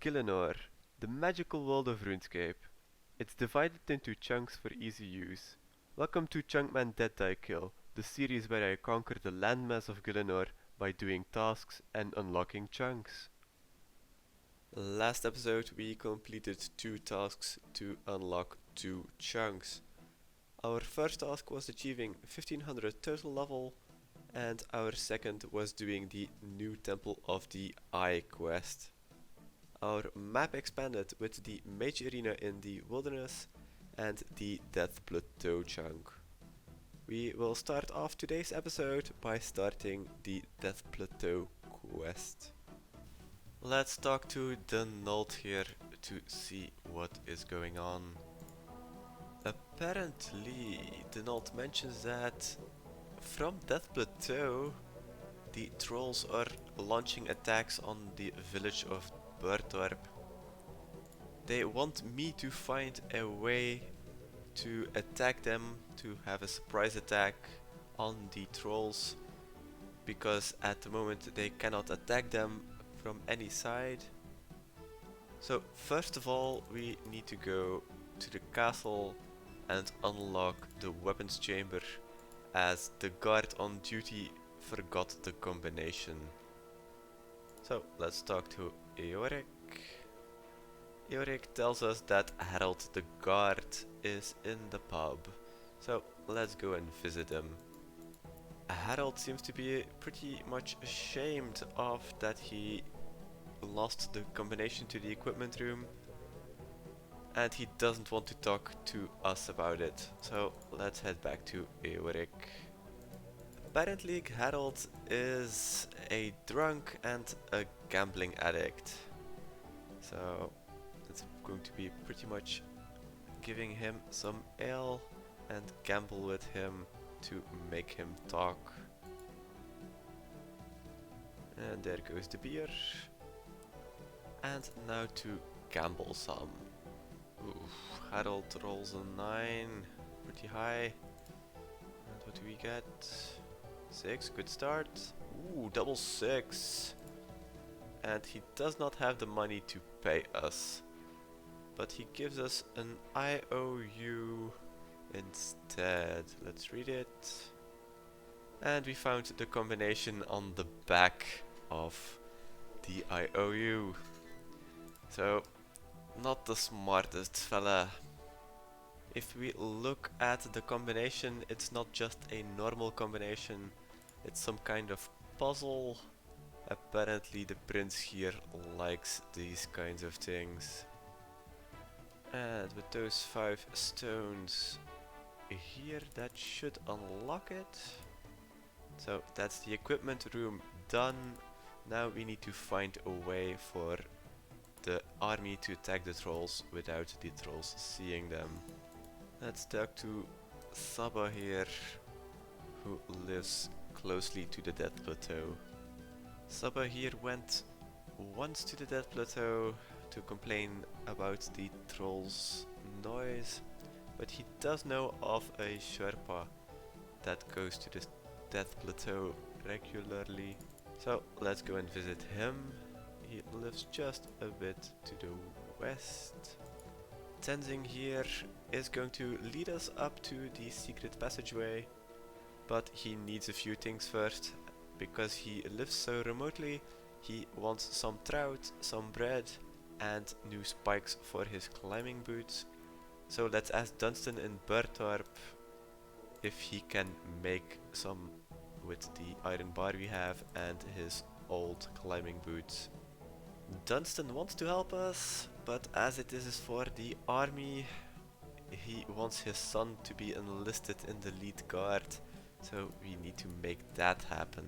Gielinor, the magical world of RuneScape. It's divided into chunks for easy use. Welcome to Chunkman Dead Die Kill, the series where I conquer the landmass of Gielinor by doing tasks and unlocking chunks. Last episode we completed 2 tasks to unlock 2 chunks. Our first task was achieving 1500 total level, and our second was doing the new Temple of the Eye quest. Our map expanded with the Mage Arena in the Wilderness and the Death Plateau chunk. We will start off today's episode by starting the Death Plateau quest. Let's talk to the Nult here to see what is going on. Apparently, the Nult mentions that from Death Plateau, the trolls are launching attacks on the village of Bertorp. They want me to find a way to attack them, to have a surprise attack on the trolls, because at the moment they cannot attack them from any side. So first of all we need to go to the castle and unlock the weapons chamber, as the guard on duty forgot the combination. So let's talk to Eorik. Eorik tells us that Harold the guard is in the pub, so let's go and visit him. Harold seems to be pretty much ashamed of that he lost the combination to the equipment room, and he doesn't want to talk to us about it, so let's head back to Eorik. Apparently Harold is a drunk and a gambling addict, so it's going to be pretty much giving him some ale and gamble with him to make him talk. And there goes the beer. And now to gamble some. Oof, Harold rolls a 9, pretty high. And what do we get? 6, good start. Ooh, double 6. And he does not have the money to pay us, but he gives us an IOU instead. Let's read it. And we found the combination on the back of the IOU. So, not the smartest fella. If we look at the combination, it's not just a normal combination, it's some kind of puzzle. Apparently the prince here likes these kinds of things. And with those 5 stones here, that should unlock it. So that's the equipment room done. Now we need to find a way for the army to attack the trolls without the trolls seeing them. Let's talk to Saba here, who lives closely to the Death Plateau. Saba here went once to the Death Plateau to complain about the trolls' noise, but he does know of a Sherpa that goes to the Death Plateau regularly. So let's go and visit him. He lives just a bit to the west. Tenzing here is going to lead us up to the secret passageway, but he needs a few things first. Because he lives so remotely, he wants some trout, some bread, and new spikes for his climbing boots. So let's ask Dunstan in Bertorp if he can make some with the iron bar we have and his old climbing boots. Dunstan wants to help us, but as it is for the army, he wants his son to be enlisted in the lead guard, so we need to make that happen.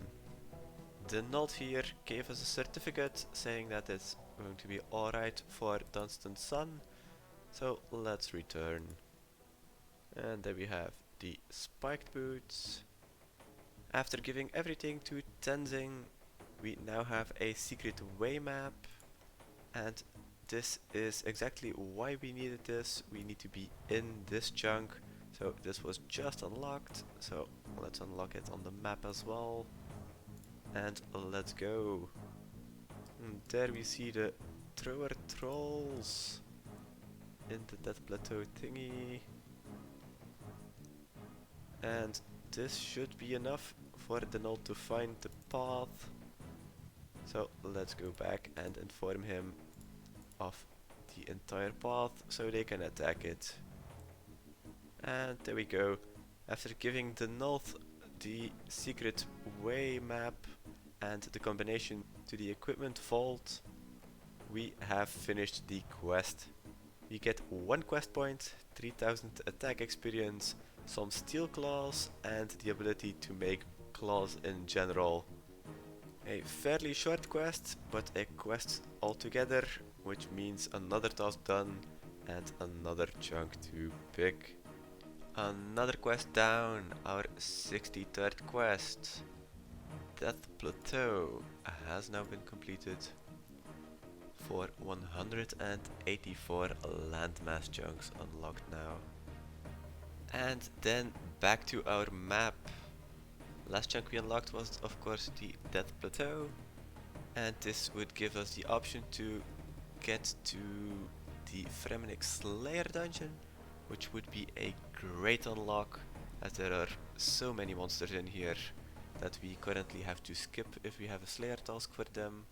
The Nult here gave us a certificate saying that it's going to be alright for Dunstan's son, so let's return. And there we have the spiked boots. After giving everything to Tenzing, we now have a secret way map, and this is exactly why we needed this. We need to be in this chunk, so this was just unlocked, so let's unlock it on the map as well. And let's go. And there we see the throw our trolls into that plateau thingy. And this should be enough for the null to find the path. So let's go back and inform him of the entire path so they can attack it. And there we go. After giving the null the secret way map and the combination to the equipment vault, we have finished the quest. We get 1 quest point, 3000 attack experience, some steel claws and the ability to make claws in general. A fairly short quest, but a quest altogether, which means another task done and another chunk to pick. Another quest down, our 63rd quest. Death Plateau has now been completed for 184 landmass chunks unlocked now. And then back to our map. Last chunk we unlocked was of course the Death Plateau, and this would give us the option to get to the Fremenic Slayer dungeon, which would be a great unlock as there are so many monsters in here that we currently have to skip if we have a Slayer task for them.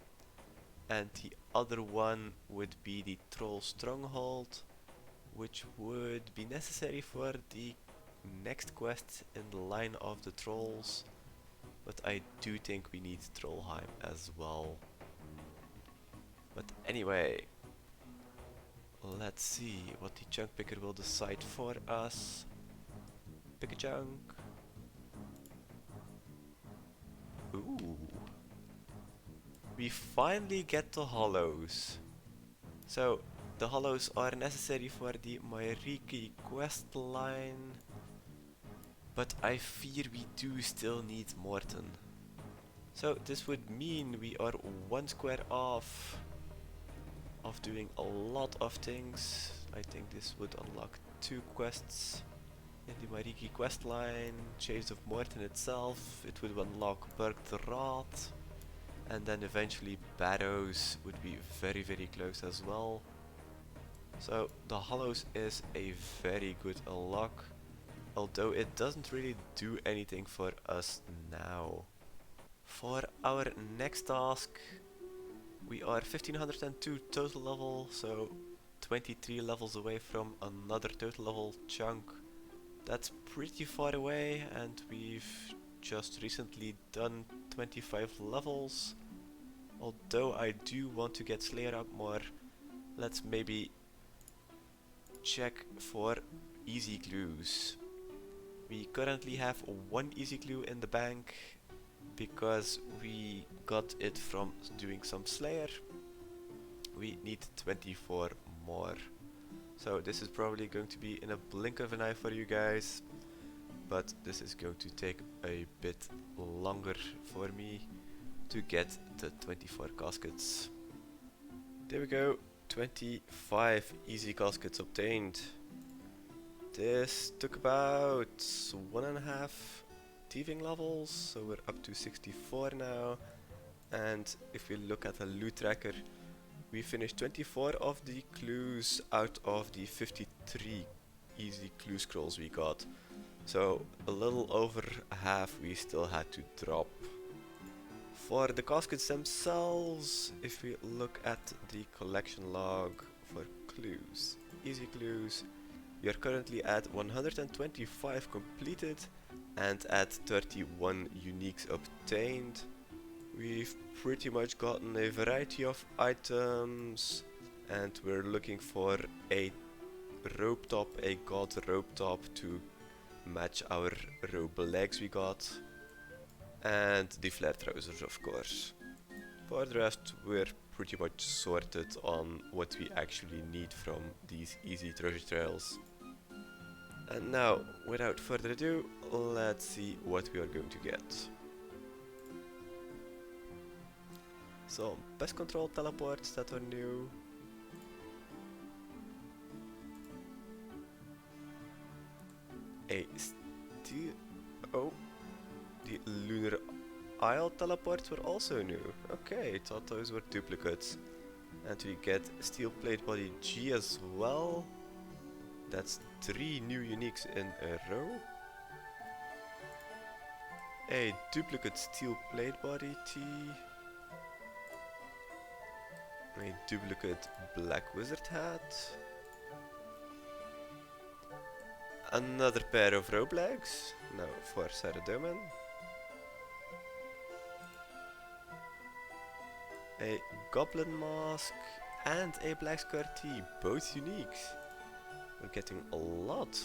And the other one would be the Troll Stronghold, which would be necessary for the next quest in the line of the trolls, but I do think we need Trollheim as well. But anyway, let's see what the chunk picker will decide for us. Pick a chunk. Ooh. We finally get the hollows. So the hollows are necessary for the Mairiki quest line, but I fear we do still need Morton. So this would mean we are 1 square off of doing a lot of things. I think this would unlock 2 quests in the Mairiki quest line, Chase of Morton itself, it would unlock Burged Wrath, and then eventually Barrows would be very close as well. So the Hollows is a very good unlock, although it doesn't really do anything for us now. For our next task, we are 1502 total level, so 23 levels away from another total level chunk. That's pretty far away, and we've just recently done 25 levels. Although I do want to get Slayer up more, let's maybe check for easy clues. We currently have 1 easy clue in the bank because we got it from doing some Slayer. We need 24 more. So this is probably going to be in a blink of an eye for you guys, but this is going to take a bit longer for me to get the 24 caskets. There we go, 25 easy caskets obtained. This took about 1.5 thieving levels, so we're up to 64 now. And if we look at the loot tracker, we finished 24 of the clues out of the 53 easy clue scrolls we got. So a little over half we still had to drop. For the caskets themselves, if we look at the collection log for clues, easy clues, we are currently at 125 completed and at 31 uniques obtained. We've pretty much gotten a variety of items, and we're looking for a rope top, a god rope top to match our rope legs we got, and the flare trousers of course. For the rest we're pretty much sorted on what we actually need from these easy treasure trails. And now, without further ado, let's see what we are going to get. Some pest control teleports that are new. A steel... oh, the Lunar Isle teleports were also new. Okay, I thought those were duplicates. And we get steel plate body G as well. That's 3 new uniques in a row. A duplicate steel plate body T. A duplicate black wizard hat. Another pair of robe legs. Now for Saradomin. A goblin mask and a black skirt tee, both uniques. We're getting a lot.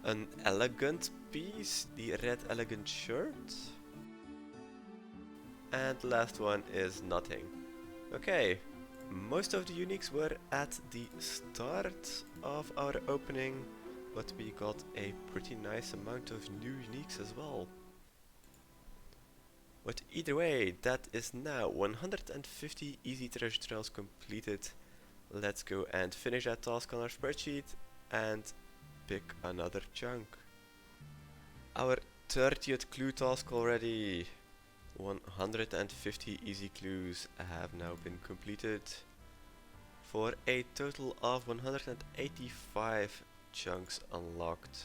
An elegant piece, the red elegant shirt. And the last one is nothing. Okay, most of the uniques were at the start of our opening, but we got a pretty nice amount of new uniques as well. But either way, that is now 150 easy treasure trails completed. Let's go and finish that task on our spreadsheet and pick another chunk. Our 30th clue task already. 150 easy clues have now been completed for a total of 185 chunks unlocked.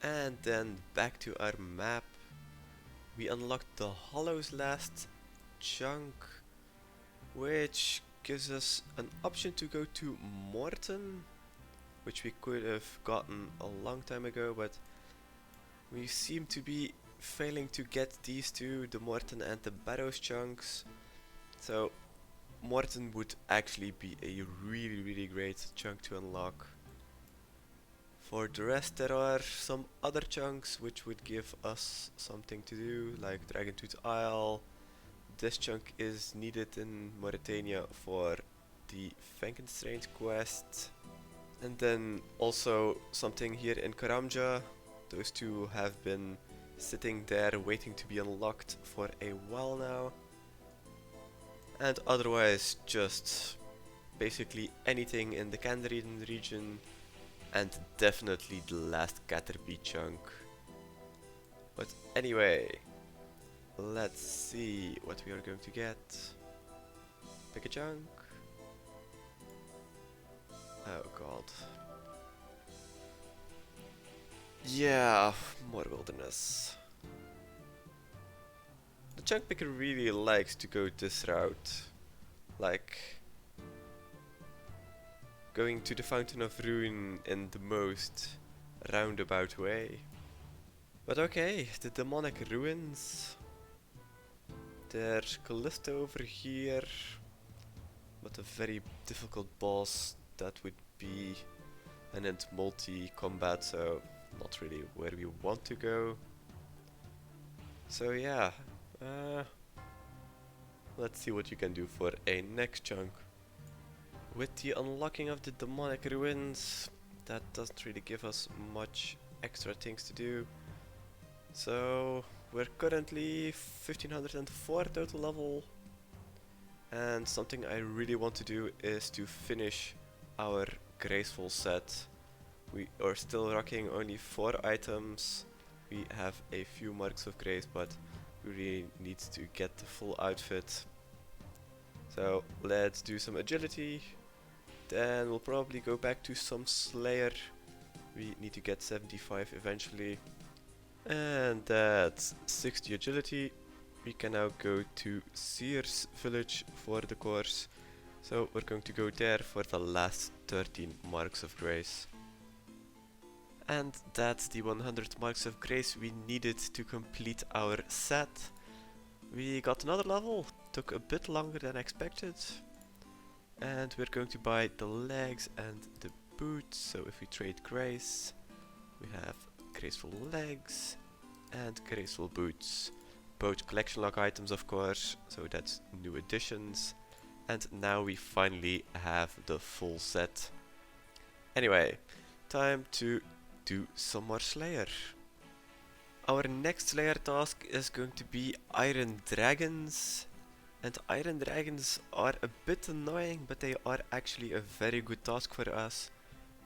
And then back to our map. We unlocked the Hollow's last chunk, which gives us an option to go to Morton, which we could have gotten a long time ago, but we seem to be failing to get these two, the Morton and the Barrows chunks. So Morton would actually be a really great chunk to unlock. For the rest, there are some other chunks which would give us something to do, like Dragontooth Isle. This chunk is needed in Mauritania for the Frankenstein quest. And then also something here in Karamja. Those two have been sitting there waiting to be unlocked for a while now. And otherwise just basically anything in the Kandarin region. And definitely the last Caterpie chunk. But anyway, let's see what we are going to get. Pick a chunk. Oh god. Yeah, more wilderness. The chunk picker really likes to go this route. Like going to the Fountain of Ruin in the most roundabout way. But okay, the demonic ruins. There's Callisto over here. But a very difficult boss that would be an end multi-combat, so not really where we want to go. So yeah, let's see what you can do for a next chunk. With the unlocking of the demonic ruins, that doesn't really give us much extra things to do. So we're currently 1504 total level, and something I really want to do is to finish our graceful set. We are still rocking only 4 items. We have a few marks of grace, but we really need to get the full outfit. So let's do some agility. Then we'll probably go back to some Slayer. We need to get 75 eventually. And that's 60 agility. We can now go to Sears village for the course. So we're going to go there for the last 13 marks of grace. And that's the 100 marks of grace we needed to complete our set. We got another level, took a bit longer than expected. And we're going to buy the legs and the boots. So if we trade grace, we have graceful legs and graceful boots. Both collection lock items, of course, so that's new additions. And now we finally have the full set. Anyway, time to do some more Slayer. Our next Slayer task is going to be Iron Dragons. And Iron Dragons are a bit annoying, but they are actually a very good task for us.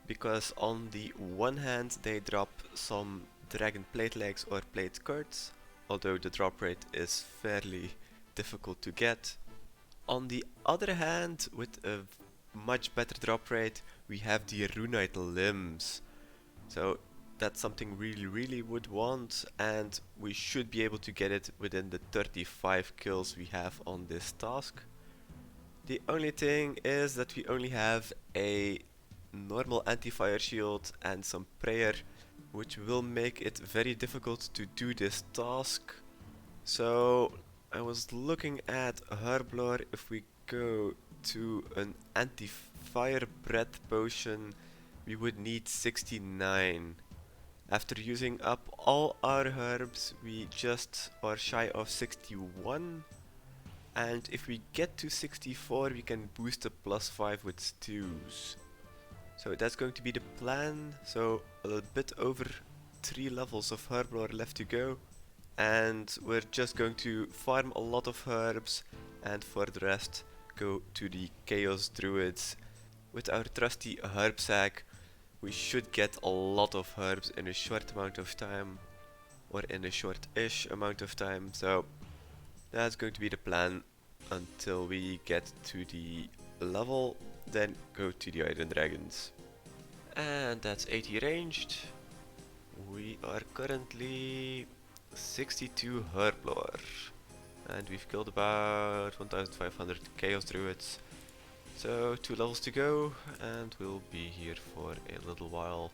because on the one hand they drop some dragon plate legs or plate skirts, although the drop rate is fairly difficult to get. On the other hand, with a much better drop rate, we have the runite limbs. So that's something really would want, and we should be able to get it within the 35 kills we have on this task. The only thing is that we only have a normal anti-fire shield and some prayer, which will make it very difficult to do this task. So I was looking at Herblore. If we go to an anti-fire breath potion, we would need 69. After using up all our herbs, we just are shy of 61. And if we get to 64, we can boost a +5 with stews. So that's going to be the plan. So a bit over 3 levels of Herblore left to go. And we're just going to farm a lot of herbs, and for the rest go to the Chaos Druids. With our trusty herb sack, we should get a lot of herbs in a short amount of time, or in a short-ish amount of time. So that's going to be the plan until we get to the level, then go to the Iron Dragons. And that's 80 ranged. We are currently 62 Herblore, and we've killed about 1500 Chaos Druids. So 2 levels to go, and we'll be here for a little while.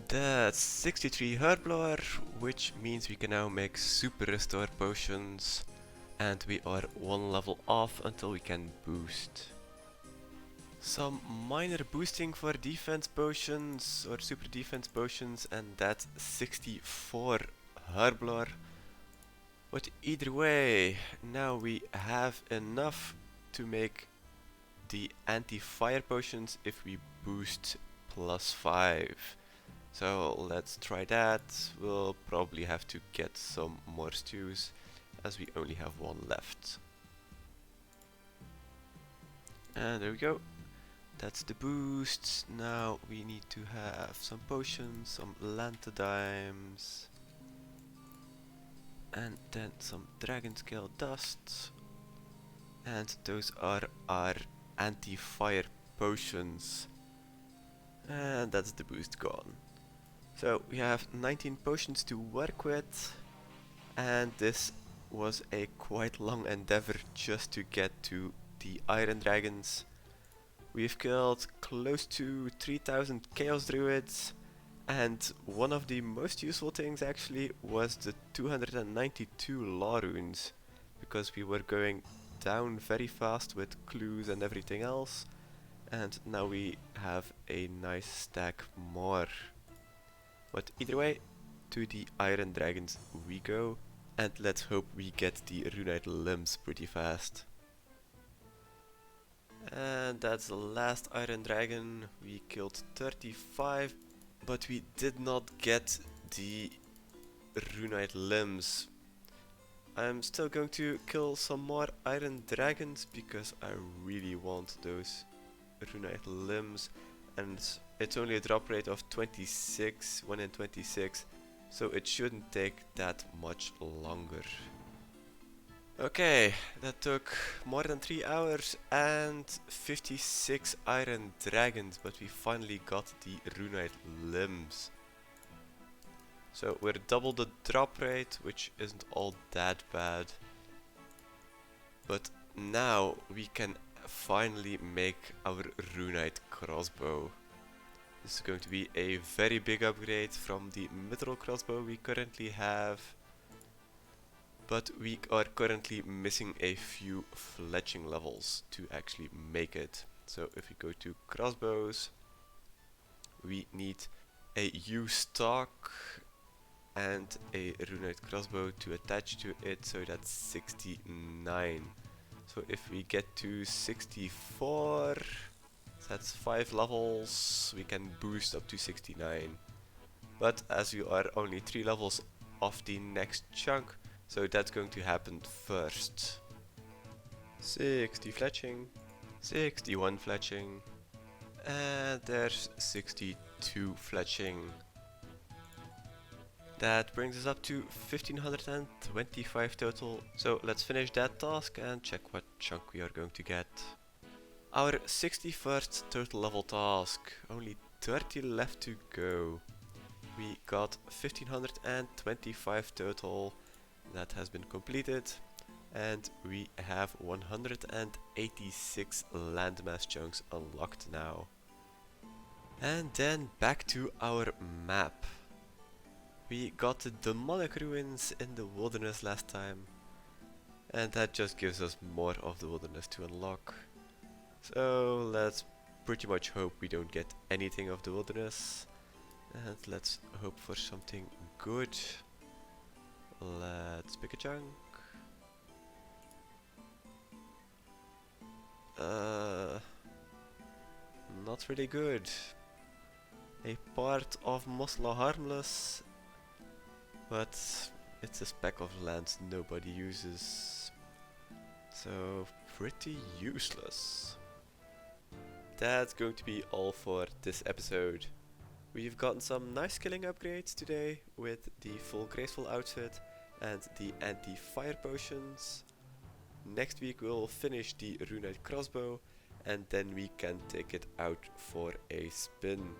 That's 63 Herblore, which means we can now make super restore potions, and we are 1 level off until we can boost. Some minor boosting for defense potions or super defense potions, and that's 64 Herblore. But either way, now we have enough to make the anti-fire potions if we boost +5. So let's try that. We'll probably have to get some more stews, as we only have 1 left. And there we go. That's the boost. Now we need to have some potions, some lanthodimes, and then some dragon scale dust. And those are our anti-fire potions. And that's the boost gone. So we have 19 potions to work with, and this was a quite long endeavor just to get to the Iron Dragons. We've killed close to 3000 Chaos Druids, and one of the most useful things actually was the 292 Law Runes, because we were going down very fast with clues and everything else, and now we have a nice stack more. But either way, to the Iron Dragons we go, and let's hope we get the runite limbs pretty fast. And that's the last Iron Dragon. We killed 35, but we did not get the runite limbs. I'm still going to kill some more Iron Dragons because I really want those runite limbs, and it's only a drop rate of 26, 1 in 26, so it shouldn't take that much longer. Okay, that took more than 3 hours and 56 Iron Dragons, but we finally got the runite limbs. So we're double the drop rate, which isn't all that bad. But now we can finally make our runite crossbow. This is going to be a very big upgrade from the mithril crossbow we currently have. But we are currently missing a few fletching levels to actually make it. So if we go to crossbows, we need a U stock and a runite crossbow to attach to it, so that's 69. So if we get to 64, that's 5 levels, we can boost up to 69. But as we are only 3 levels off the next chunk, so that's going to happen first. 60 fletching, 61 fletching, And there's 62 fletching. That brings us up to 1525 total. So let's finish that task and check what chunk we are going to get. Our 61st total level task. Only 30 left to go. We got 1525 total. That has been completed. And we have 186 landmass chunks unlocked now. And then back to our map. We got the demonic ruins in the wilderness last time, and that just gives us more of the wilderness to unlock. So let's pretty much hope we don't get anything of the wilderness, and let's hope for something good. Let's pick a chunk. Not really good. A part of Mosla Harmless, but it's a speck of land nobody uses, so pretty useless. That's going to be all for this episode. We've gotten some nice killing upgrades today with the full graceful outfit and the anti-fire potions. Next week we'll finish the runite crossbow and then we can take it out for a spin.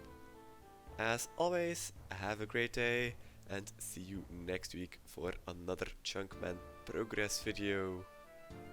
As always, have a great day and see you next week for another Chunkman progress video.